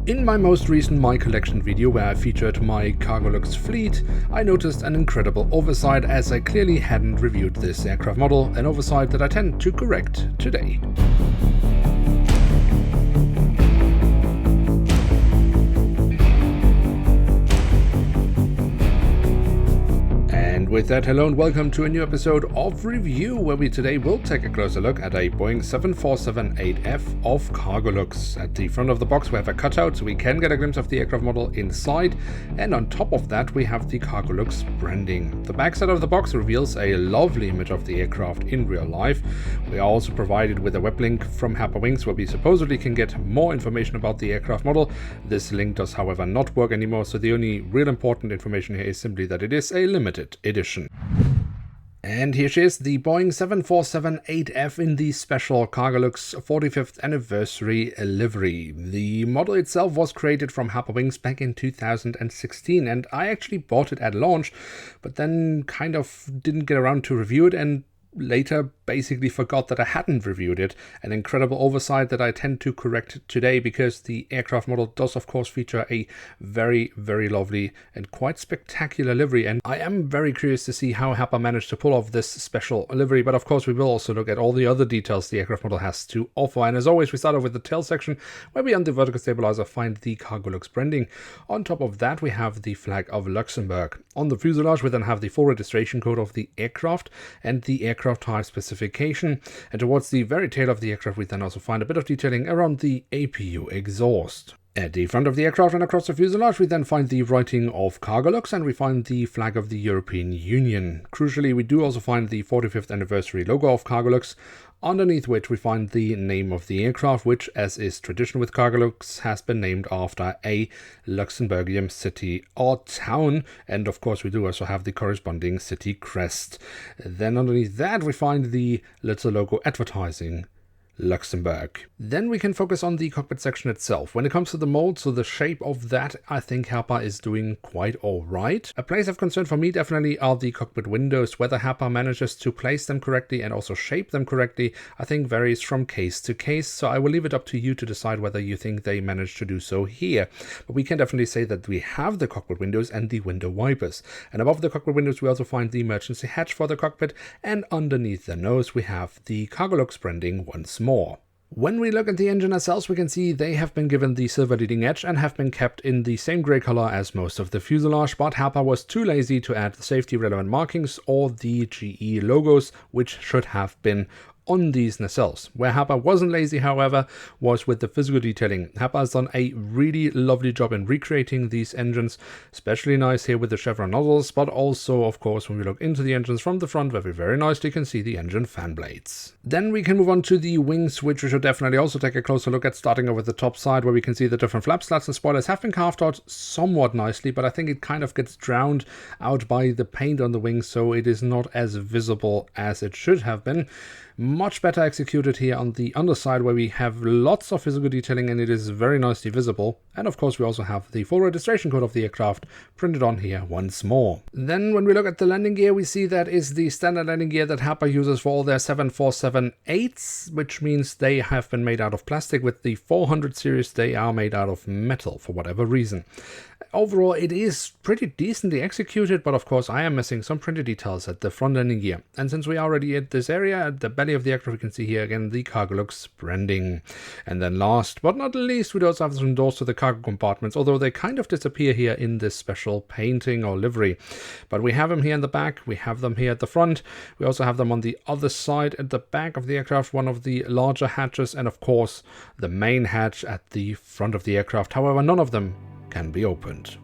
In my most recent My Collection video where I featured my Cargolux fleet, I noticed an incredible oversight as I clearly hadn't reviewed this aircraft model, an oversight that I tend to correct today. With that, hello and welcome to a new episode of Review, where we today will take a closer look at a Boeing 747-8F of Cargolux. At the front of the box we have a cutout so we can get a glimpse of the aircraft model inside, and on top of that we have the Cargolux branding. The back side of the box reveals a lovely image of the aircraft in real life. We are also provided with a web link from Herpa Wings where we supposedly can get more information about the aircraft model. This link does however not work anymore, so the only real important information here is simply that it is a limited edition. And here she is, the Boeing 747-8F in the special Cargolux 45th anniversary livery. The model itself was created from Herpa Wings back in 2016, and I actually bought it at launch, but then kind of didn't get around to review it, and later basically forgot that I hadn't reviewed it. An incredible oversight that I tend to correct today, because the aircraft model does of course feature a very lovely and quite spectacular livery, and I am very curious to see how Herpa managed to pull off this special livery. But of course we will also look at all the other details the aircraft model has to offer, and as always we start off with the tail section where we on the vertical stabilizer find the Cargolux branding. On top of that we have the flag of Luxembourg. On the fuselage we then have the full registration code of the aircraft and the aircraft type specification, and towards the very tail of the aircraft we then also find a bit of detailing around the APU exhaust. At the front of the aircraft and across the fuselage we then find the writing of Cargolux, and we find the flag of the European Union. Crucially, we do also find the 45th anniversary logo of Cargolux, underneath which we find the name of the aircraft, which, as is tradition with Cargolux, has been named after a Luxembourgian city or town, and of course we do also have the corresponding city crest. Then underneath that we find the little logo advertising Luxembourg. Then we can focus on the cockpit section itself. When it comes to the mold, so the shape of that, I think Herpa is doing quite alright. A place of concern for me definitely are the cockpit windows. Whether Herpa manages to place them correctly and also shape them correctly, I think varies from case to case, so I will leave it up to you to decide whether you think they managed to do so here. But we can definitely say that we have the cockpit windows and the window wipers. And above the cockpit windows we also find the emergency hatch for the cockpit, and underneath the nose we have the Cargolux branding once more. When we look at the engine nacelles, we can see they have been given the silver leading edge and have been kept in the same grey color as most of the fuselage, but Herpa was too lazy to add the safety relevant markings or the GE logos, which should have been on these nacelles. Where Herpa wasn't lazy, however, was with the physical detailing. Herpa has done a really lovely job in recreating these engines, especially nice here with the chevron nozzles, but also of course when we look into the engines from the front where we very nicely can see the engine fan blades. Then we can move on to the wings, which we should definitely also take a closer look at, starting over the top side where we can see the different flap slats and spoilers have been carved out somewhat nicely, but I think it kind of gets drowned out by the paint on the wings, so it is not as visible as it should have been. Much better executed here on the underside where we have lots of physical detailing and it is very nicely visible. And of course we also have the full registration code of the aircraft printed on here once more. Then when we look at the landing gear, we see that is the standard landing gear that Herpa uses for all their 747-8s, which means they have been made out of plastic. With the 400 series they are made out of metal for whatever reason. Overall it is pretty decently executed, but of course I am missing some printed details at the front landing gear. And since we are already at this area, at the belly of the aircraft, we can see here again the Cargolux branding. And then last but not least, we also have some doors to the cargo compartments, although they kind of disappear here in this special painting or livery. But we have them here in the back, we have them here at the front, we also have them on the other side at the back of the aircraft, one of the larger hatches, and of course the main hatch at the front of the aircraft. However, none of them can be opened.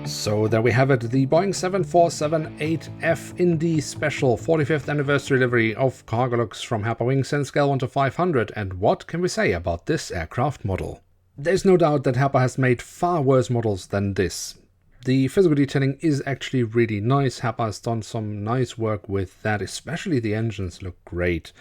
So there we have it, the Boeing 747-8F in the special 45th anniversary livery of Cargolux from Herpa Wings and scale 1 to 500. And what can we say about this aircraft model? There's no doubt that Herpa has made far worse models than this. The physical detailing is actually really nice. Herpa has done some nice work with that, especially the engines look great.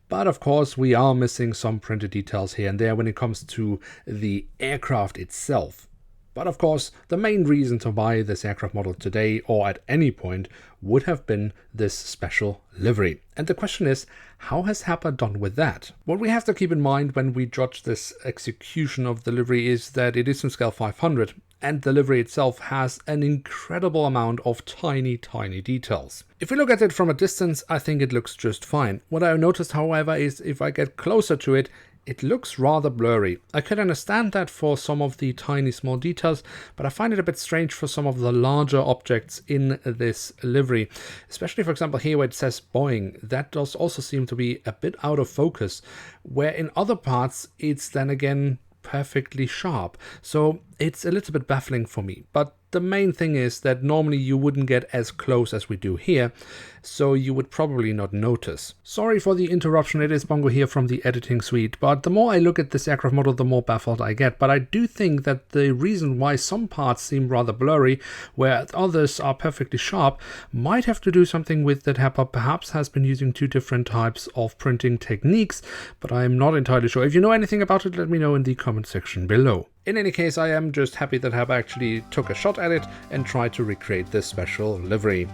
But of course we are missing some printed details here and there when it comes to the aircraft itself. But of course, the main reason to buy this aircraft model today or at any point would have been this special livery. And the question is, How has Herpa done with that? What we have to keep in mind when we judge this execution of the livery is that it is from scale 500, and the livery itself has an incredible amount of tiny details. If we look at it from a distance, I think it looks just fine. What I noticed, however, is if I get closer to it, it looks rather blurry. I could understand that for some of the tiny small details, but I find it a bit strange for some of the larger objects in this livery. Especially, for example, here where it says Boeing, that does also seem to be a bit out of focus, where in other parts it's then again perfectly sharp. So it's a little bit baffling for me, but the main thing is that normally you wouldn't get as close as we do here, so you would probably not notice. Sorry for the interruption, it is Bongo here from the editing suite, but the more I look at this aircraft model, the more baffled I get. But I do think that the reason why some parts seem rather blurry, where others are perfectly sharp, might have to do something with that Herpa perhaps has been using two different types of printing techniques, but I'm not entirely sure. If you know anything about it, let me know in the comment section below. In any case, I am just happy that Herpa actually took a shot at it and tried to recreate this special livery.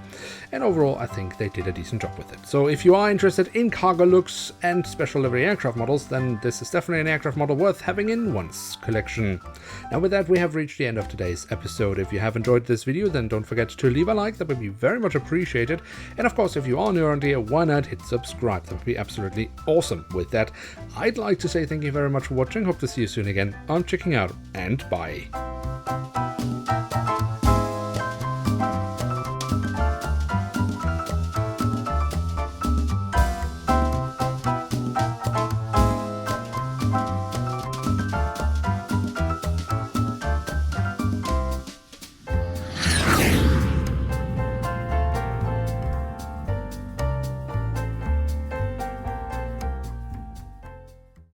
And overall, I think they did a decent job with it. So if you are interested in Cargolux and special livery aircraft models, then this is definitely an aircraft model worth having in one's collection. Now with that, we have reached the end of today's episode. If you have enjoyed this video, then don't forget to leave a like, that would be very much appreciated. And of course, if you are new around here, why not hit subscribe? That would be absolutely awesome. With that, I'd like to say thank you very much for watching. Hope to see you soon again. I'm checking out, and bye.